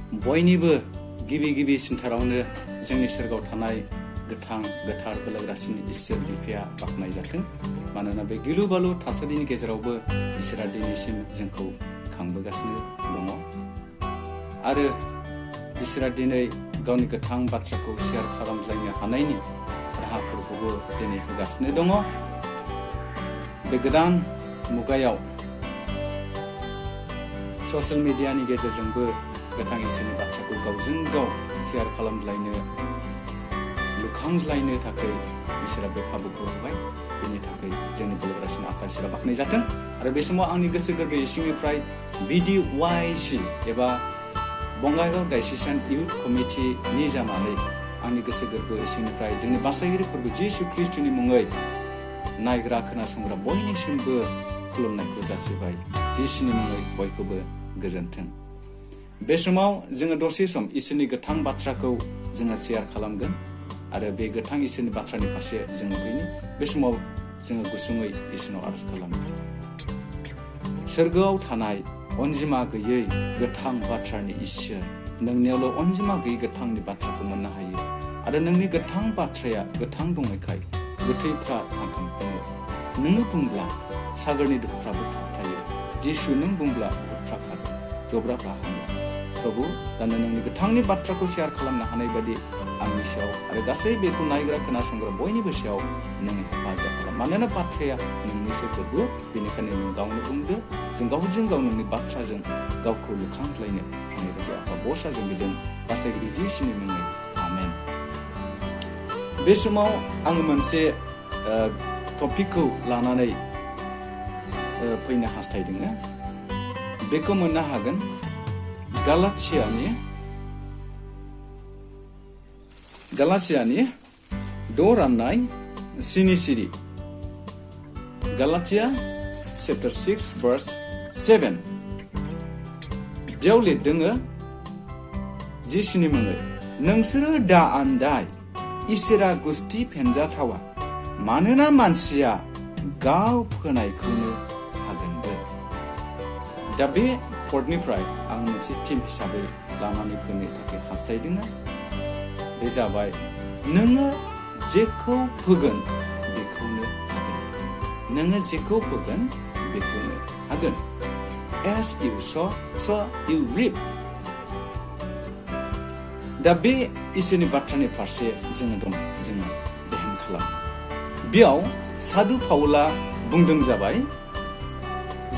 बयनिबो गिबि सिन्थारावनो जोंनि सोरगोआव थानाय गोथार बोलोग्रासिन इसोर बिफाया बाख्नाय जाथों। मानोना बे गिलु बालु थासारिनि गेजेरावबो इसोरा दिनैसिम जोंखौ खांबोगासिनो दङ आरो इसोरा दिनै गावनि गोथां बाथ्राखौ शेयार खालामलायनो हानायनि राहाफोरखौबो दिनै होगासिनो दङ। बे गोदान मुगायाव ससियेल मिडियानि गेजेरजोंबो गोथां इसोरनि बाथ्राखौ गावजों गाव शेयार खालामलायनो लुखांज्लायनो थाखाय इसोरा बे खाबुखौ होबाय। बेनि थाखाय जोंनि बोलोग्रासिन आफा इसोरा बाख्नाय जाथों। आरो बे समाव आंनि गोसो गोरबो इसिंनिफ्राय BDYC एबा बङाइगाव डायसिसन इउथ कमिटिनि जानानै आंनि गोसो गोरबो इसिंनिफ्राय जोंनि बासायगिरि फोरबो जिसु ख्रिस्टनि मुङै नायग्रा खोनासंग्रा बयनिसिमबो खुलुमनायखौ जासिबाय। जिसुनि मुङै बयखौबो गोजोन्थों। बे समाव जोङो दसे सम इसोरनि गोथां बाथ्राखौ जोङो शेयार खालामगोन आरो बे गोथां इसोरनि बाथ्रानि फारसे जोङो फैनि। बे समाव जोङो गुसुङै इसोरनाव आरज खालामो। सोरगोआव थानाय अनजिमा गैयै गोथां बाथ्रानि इसोर, नोंनियावल' अनजिमा गैयै गोथांनि बाथ्राखौ मोननो हायो आरो नोंनि गोथां बाथ्राया गोथां दंनायखाय गोथैफ्रा थांखांफिनो। नोङो बुंब्ला सागरनि दुखुफ्राबो थाबथायो। जिसु नों बुंब्ला भुतफ्रा खारो, जब्राफ्रा हामो। प्रभु, दानो नोंनि गोथांनि बाथ्राखौ शेयार खालामनो हानाय बायदि आंनि सायाव आरो गासै बेखौ नायग्रा खोनासंग्रा बयनिबो सायाव नों हेफाजाब खालाम। मानोना बाथ्राया नोंनिसो फोरबो, बेनिखायनो नों गावनो बुंदो। जों गावजों गाव नोंनि बाथ्राजों गावखौ लुखांज्लायनो हानाय बायदि आफा बरसाजों बिदों बासायगिरि जिसुनि मुङै आमेन। बे समाव आङो मोनसे टपिकखौ लानानै फैनो हास्थायदों। बेखौ मोननो हागोन गालातियानि 6 राननाय 7 सिरि। गालातिया chapter 6 verse 7 बेयाव लिरदों जिसुनि मुङै, नोंसोरो दा आन्दाय, इसोरा गुस्थि फेनजाथावा, मानोना मानसिया गाव फोनायखौनो हागोनबो। दा बे पर्टनिफ्राय आं मोनसे टिम हिसाबै लानानै फैनो थाखाय हास्थायदों। बे जाबाय, नोङो जेखौ फोगोन बेखौनो हागोन। नोङो जेखौ फोगोन बेखौनो हागोन। As you sow, so you reap. दा बे इसोरनि बाथ्रानि फारसे जोङो ध्यान खालामो। बेयाव सादु पाउला बुंदों जाबाय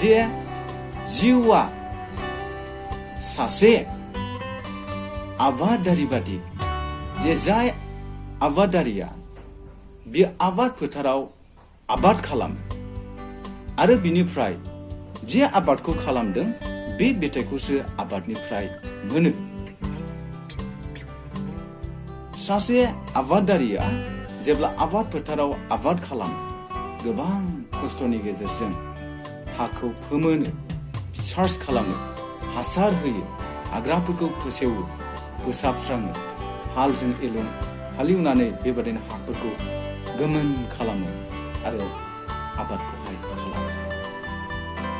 जे जिउआ सासे आबादारि बादि, जे जाय आबादारिया बे आबाद फोथाराव आबाद खालामो आरो बिनिफ्राय जे आबादखौ खालामदों बे फिथाइखौसो आबादनिफ्राय मोनो। सासे आबादारिया जेब्ला आबाद फोथाराव आबाद खालामो, गोबां खस्थ'नि गेजेरजों हाखौ फोमोनो, सार्च खालामो, हासार होयो, हाग्राफोरखौ फोसेवो, फोसाबस्राङो, हालेवनानै बेबादिनो हाफोरखौ गोमोन खालामो आरो आबादखौहाय खालामो।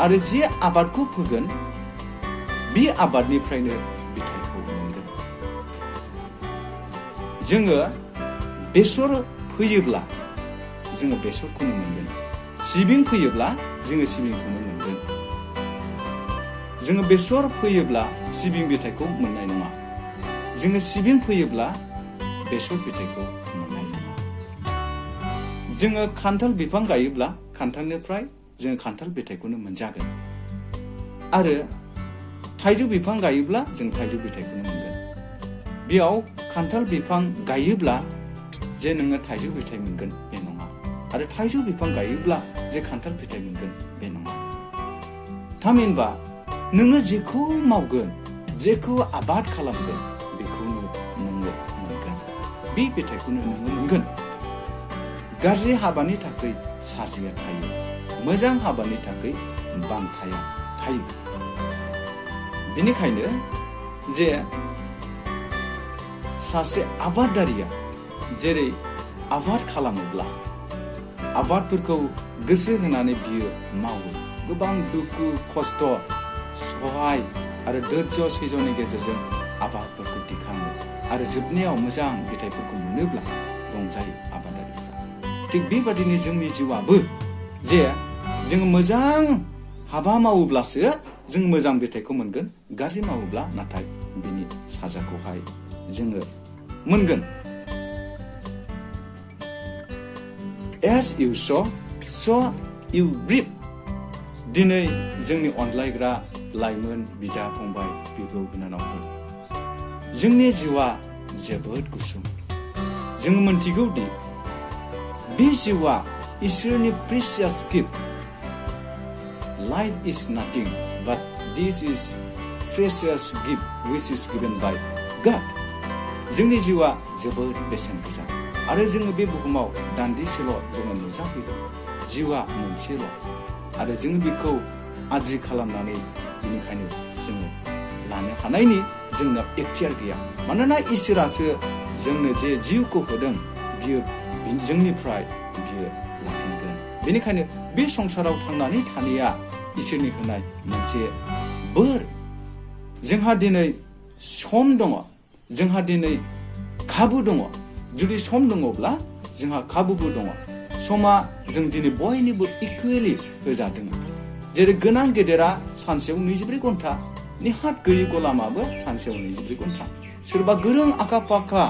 आरो जे आबादखौ फोगोन बे आबादनिफ्रायनो फिथाइखौ मोनगोन। जोङो बेसर फोयोब्ला जोङो बेसरखौनो मोनगोन। सिबिं फोयोब्ला जोङो सिबिंखौनो मोनगोन। जोङो बेसर फोयोब्ला सिबिं फिथाइखौ मोननाय नङा। जोङो सिबिं फोयोब्ला बेसर फिथाइखौ मोननाय नङा। जोङो खान्थाल बिफां गायोब्ला खान्थालनिफ्राय जोङो खान्थाल फिथाइखौनो मोनजागोन। आरो थाइजौ बिफां गायोब्ला जों थाइजौ फिथाइखौनो मोनगोन। बेयाव खान्थाल बिफां गायोब्ला जे नोङो थाइजौ फिथाइ मोनगोन बे नङा। आरो थाइजौ बिफां गायोब्ला जे खान्थाल फिथाइ मोनगोन बे नङा। थामहिनबा नोङो जेखौ मावगोन, जेखौ आबाद खालामगोन बेखौनो नोङो मोनगोन। बे फिथाइखौनो नोङो मोनगोन। गाज्रि हाबानि थाखाय साजिया थायो, मोजां हाबानि थाखाय बान्थाया थायो। बेनिखायनो जे सासे आबादारिया जेरै आबाद खालामोब्ला आबादफोरखौ गोसो होनानै बियो मावो, गोबां दुखु खस्थ' सहाय आरो धैर्य सैज्यनि गेजेरजों आबादफोरखौ दिखाङो आरो जोबनायाव मोजां फिथाइफोरखौ मोनोब्ला रंजायो आबादारिफ्रा। थिग बेबादिनो जोंनि जिउआबो जे जों मोजां हाबा मावोब्लासो जों मोजां फिथाइखौ मोनगोन, गाज्रि मावोब्ला नाथाय बिनि साजाखौहाय जोङो मोनगोन। As you sow, so you reap. दिनै जोंनि अनलायग्रा लाइमोन बिदा फंबाय बिब' बिनानावफोर, जोंनि जिउआ जोबोद गुसुं। जों मोनथिगौ दि बे जिउआ इसोरनि प्रेसियास gift. Life is nothing, but this is precious gift which is given by God. जोंनि जिउआ जोबोद बेसेन गोसा आरो जोङो बे बुहुमाव दान्दिसेल' जोङो नुजाफैदों। जिउआ मोनसेल' आरो जोङो बेखौ आद्रि खालामनानै बेनिखायनो जोङो लानो हानायनि जोंनाव एखथियार गैया। मानोना इसोरासो जोंनो जे जिउखौ होदों बियो जोंनिफ्राय बियो लाफिनगोन। बेनिखायनो बे संसाराव थांनानै थानाया इसोरनि होनाय मोनसे बोर। जोंहा दिनै सम दङ, जोंहा दिनै खाबु दङ। जुदि सम दङब्ला जोंहा खाबुबो दङ। समा जों दिनै बयनिबो इकुवेलि होजादों। जेरै गोनां गेदेरा सानसेयाव 24 घन्टा, निहात गैयै गलामाबो सानसेयाव 24 घन्टा। सोरबा गोरों आखा फाखा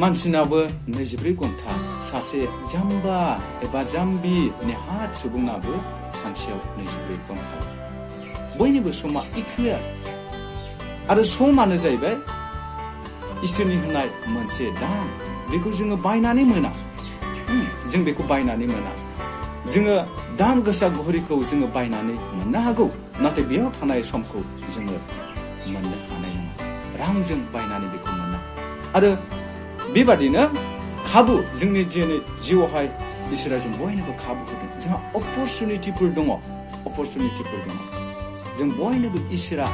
मानसिनाबो 24 घन्टा, सासे जाम्बा एबा जाम्बि नेहात सुबुंनाबो सानसेयाव 24 घन्टा। बयनिबो समा इकुवेल। आरो समानो जाहैबाय इसोरनि होनाय मोनसे दान। बेखौ जोङो बायनानै मोना। जों बेखौ बायनानै मोना। जोङो दाम गोसा घरिखौ जोङो बायनानै मोननो हागौ, नाथाय बेयाव थानाय समखौ जोङो मोननो हानाय नङा। रांजों बायनानै बेखौ मोना। आरो बेबादिनो खाबु, जोंनि दिनै जिउआवहाय इसोरा जों बयनोबो खाबु होदों। जोंहा अपरचुनिटिफोर दङ। जों बयनोबो इसोरा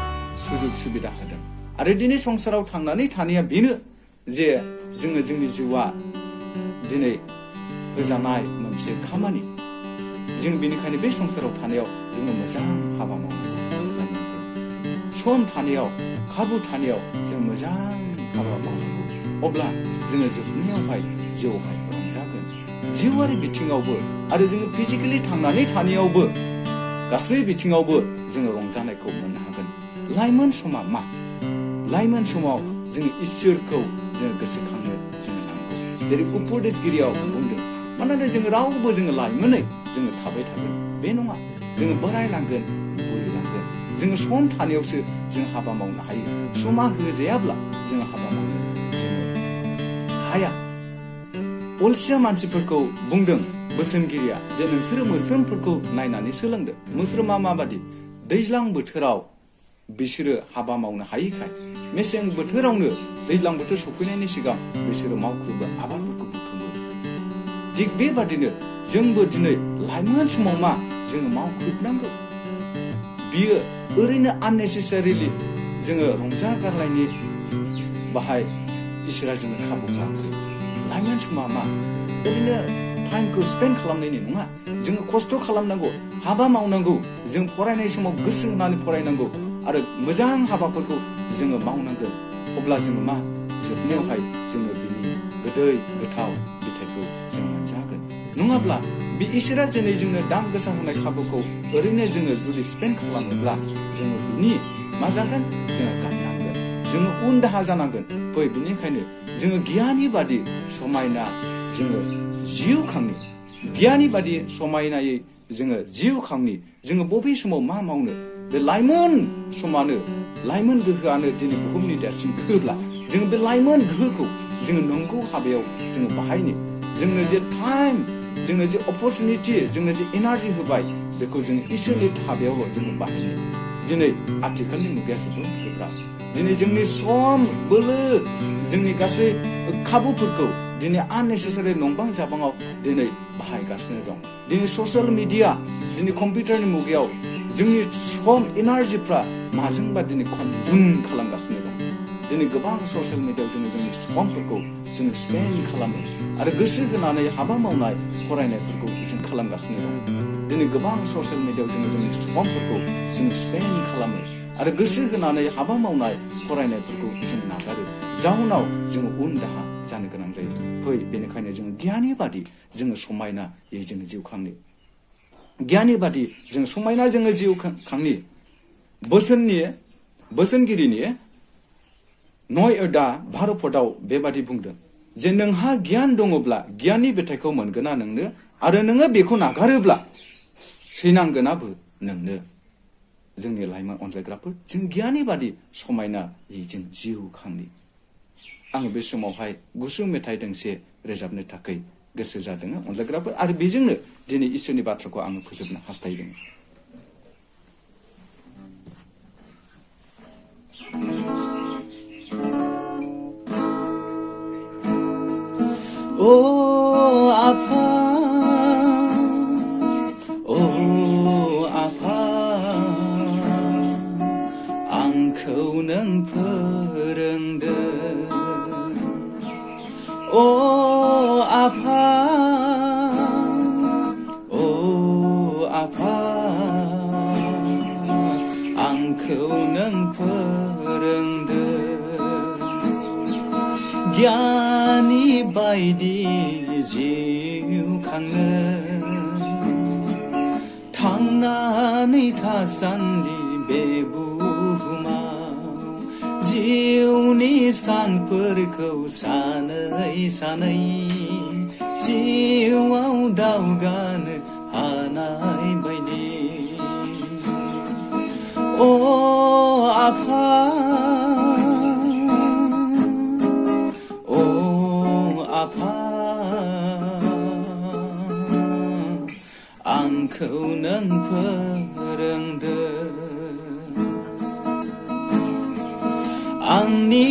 सुजुग सुबिदा होदों। आरो दिनै संसाराव थांनानै थानाया बेनो जे जोङो जोंनि जिउआ दिनै होजानाय मोनसे खामानि। जों बेनिखायनो बे संसाराव थानायाव जोङो मोजां हाबा मावनांगौ। सम थानायाव, खाबु थानायाव जों मोजां हाबा मावनांगौ। अब्ला जोङो जोबनायावहाय जिउआवहाय रंजागोन। जिउआरि बिथिङावबो आरो जोङो फिजिकेलि थांनानै थानायावबो गासै बिथिङावबो जोङो रंजानायखौ मोननो हागोन। लाइमोन समा मा? लाइमोन समाव जोङो इसोरखौ जोङो गोसोखांनो जोङो नांगौ। जेरै उपदेशगिरियाव बुंदों, मानोना जोङो रावबो जोङो लाइमोनै जोङो थाबाय थागोन बे नङा। जोङो बोरायलांगोन, बुरिलांगोन। जोङो सम थानायावसो जों हाबा मावनो हायो। समा होजायाब्ला जोङो हाबा मावनो जोङो हाया। अलसिया मानसिफोरखौ बुंदों बोसोनगिरिया जे नोंसोरो मोस्रोमफोरखौ नायनानै सोलोंदो। मोस्रोमा माबादि? दैज्लां बोथोराव बिसोरो हाबा मावनो हायैखाय मेसें बोथोरावनो दैज्लां बोथोर सफैनायनि सिगां बिसोरो मावख्रुबो, आबादफोरखौ बुथुमो। थिग बेबादिनो जोंबो दिनै लाइमोन समाव मा जोङो मावख्रुबनांगौ। बियो ओरैनो आननेसेसारिलि जोङो रंजा गारनायनि बाहाय इसोरा जोङो खाबु होआखै। लाइमोन समा मा ओरैनो टाइमखौ स्पेन्ड खालामनायनि नङा। जोङो खस्थ' खालामनांगौ, हाबा मावनांगौ। जों फरायनाय समाव गोसो होनानै फरायनांगौ आरो मोजां हाबाफोरखौ जोङो मावनांगोन। अब्ला जोङो मा जोबनायावहाय जोङो बिनि गोदै गोथाव फिथाइखौ जों मोनजागोन। नङाब्ला बे इसोरा दिनै जोंनो दाम गोसा होनाय खाबुखौ ओरैनो जोङो जुदि स्पेन्ड खालामोब्ला जोङो बिनि मा जागोन? जोङो गाबनांगोन, जोङो उन दाहा जानांगोन। बेनिखायनो जोङो गियानि बादि समायना जोङो जिउ खांनि, गियानि बादि समायनायै जोङो जिउ खांनि। जोङो बबे समाव मा मावनो? बे लाइमोन समानो, लाइमोन गोहोआनो दिनै बुहुमनि देरसिन गोहोब्ला जोङो बे लाइमोन गोहोखौ जोङो नंगौ हाबायाव जोङो बाहायनि। जोंनो जे टाइम, जोंनो जे अपरचुनिटि, जोंनो जे एनार्जि होबाय, बेखौ जोङो इसोरनि हाबायावल' जोङो बाहायनि। दिनै आथिखालनि मुगाया जोबोद गोब्राब। दिनै जोंनि सम, बोलो, जोंनि गासै खाबुफोरखौ दिनै आननेसेसारि नंबां जाबाङाव दिनै बाहायगासिनो दं। दिनै ससियेल मिडिया, दिनै कम्पिउटारनि मुगायाव जोंनि सम, एनार्जिफ्रा माजोंबा दिनै कनजुम खालामगासिनो दं। दिनै गोबां ससियेल मिडियायाव जोङो जोंनि समफोरखौ जोङो स्पेन्ड खालामो आरो गोसो होनानै हाबा मावनाय, फरायनायफोरखौ जों खालामगासिनो दं। दिनै गोबां ससियेल मिडियायाव जोङो जोंनि समफोरखौ जोङो स्पेन्ड खालामो आरो गोसो होनानै हाबा मावनाय फरायनायफोरखौ जों नागारो जाउनाव जोङो उन दाहा जानो गोनां जायो फै बेनिखायनो जोङो गियानि बादि जोङो समायनायै जोङो जिउ खांनि गियानि बादि जों समायना जोङो जिउ खांनि बोसोनगिरिनि नय दा भारतआव बेबादि बुंदों जे नोंहा गियान दङब्ला गियाननि बिथाइखौ मोनगोना नोंनो आरो नोङो बेखौ नागारोब्ला सैनांगोनाबो नोंनो जोंनि लाइमोन अनलायग्राफोर जों गियानि बादि समायनायै जों जिउ खांनि आङो बे समावहाय गुसु मेथाइ दोंसे रोजाबनो थाखाय गोसो जादों अनलायग्राफोर आरो बेजोंनो दिनै इसोरनि बाथ्राखौ आङो फोजोबनो हास्थायदों Oh apa आंखौ नों फोरोंदों Oh apa आंखौ नों फोरोंदों गियानि बायदि जिउ खांनो थांनानै थासान्दि बे बुहुमाव जिउनि सानफोरखौ सानै सानै जिउआव दावगानो हानाय बायदि आफा आंखौ नों फोरोंदों आंनि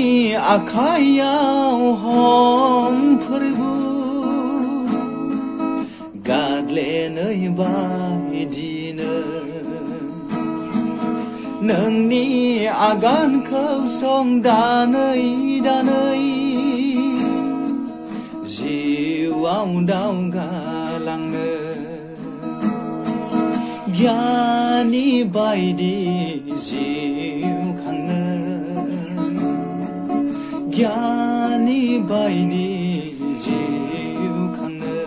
आखायाव हमफोरबो गादलेनै बायदिनो नोंनि आगानखौ संदानै दानै जिउआव दावगालांनो गियानि बायदि जिउ खांनो गियानि बायदि जिउ खांनो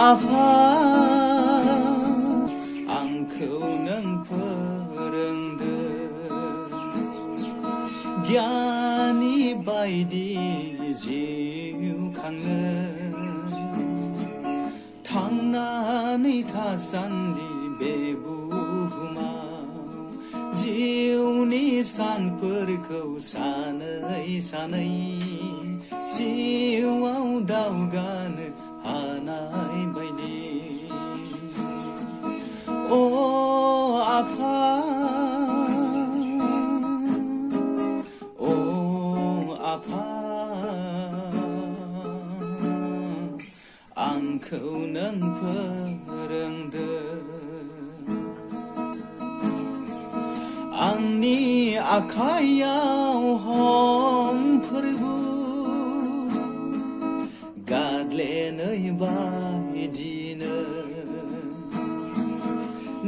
आफा आंखौ नों फोरोंदों गियानि बायदि जिउ खांनो थांनानै थासान्दि बे बुहुमाव जिउनि सानफोरखौ सानै सानै जिउआव दावगानो हानाय बायदि आफा आंखौ नों फोरोंदों आंनि आखायाव हमफोरबो गादलेनै बायदिनो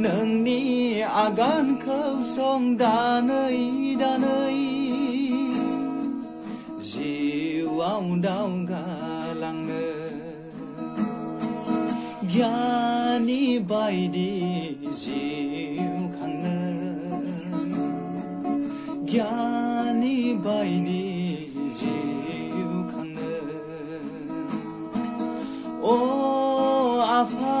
नोंनि आगानखौ संदानै दानै जिउआव दावगालांनो गियानि बायदि जिउ खांनो गियानि बायदि जिउ खांनो आफा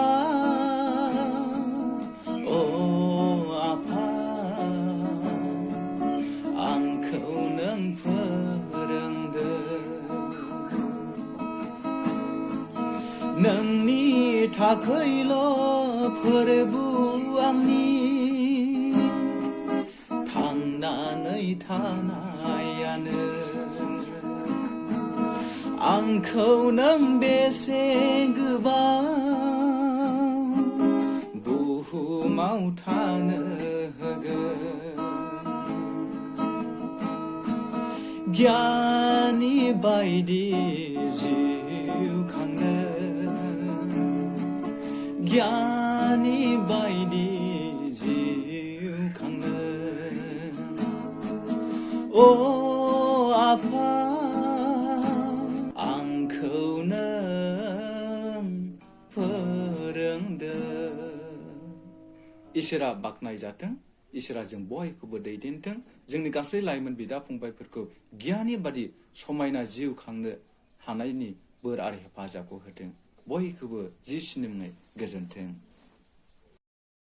आंखौ नों फोरोंदों नोंनि थाखैल' फोरबो आंनि थांनानै थानायानो आंखौ नों बेसे गोबां बुहुमाव थानो होगोन गियानि बायदि जिउ खांनो गियानि बायदि 오 아파 आंखौ नों फोरोंदों इसोरा बाख्नायजाथों इसोरा जों बयखौबो दैदेनथों जोंनि गासै लाइमोन बिदा फंबायफोरखौ गियानि बादि समायना जिउ खांनो हानायनि बोर आरो हेफाजाबखौ होथों बयखौबो जिसुनि मुङै गोजोनथों